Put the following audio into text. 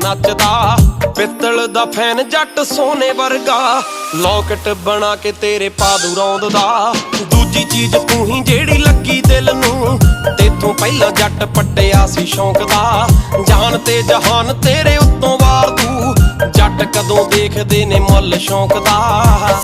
ਨੱਚਦਾ। ਪਿੱਤਲ ਦਾ ਫੈਨ ਜੱਟ ਸੋਨੇ ਵਰਗਾ, ਲੌਕਟ ਬਣਾ ਕੇ ਤੇਰੇ ਪਾ ਦੂ ਰੌਂਦ ਦਾ। ਦੂਜੀ ਚੀਜ਼ ਤੂੰ ਹੀ ਜਿਹੜੀ ਲੱਗੀ ਦਿਲ ਨੂੰ, ਤੇਥੋਂ ਪਹਿਲਾਂ ਜੱਟ ਪੱਟਿਆ ਸੀ ਸ਼ੌਂਕ ਦਾ। ਜਾਨ ਤੇ ਜਹਾਨ ਤੇਰੇ ਉੱਤੋਂ ਵਾਰ ਦੂ, ਜੱਟ ਕਦੋਂ ਦੇਖਦੇ ਨੇ ਮੁੱਲ ਸ਼ੌਂਕ ਦਾ।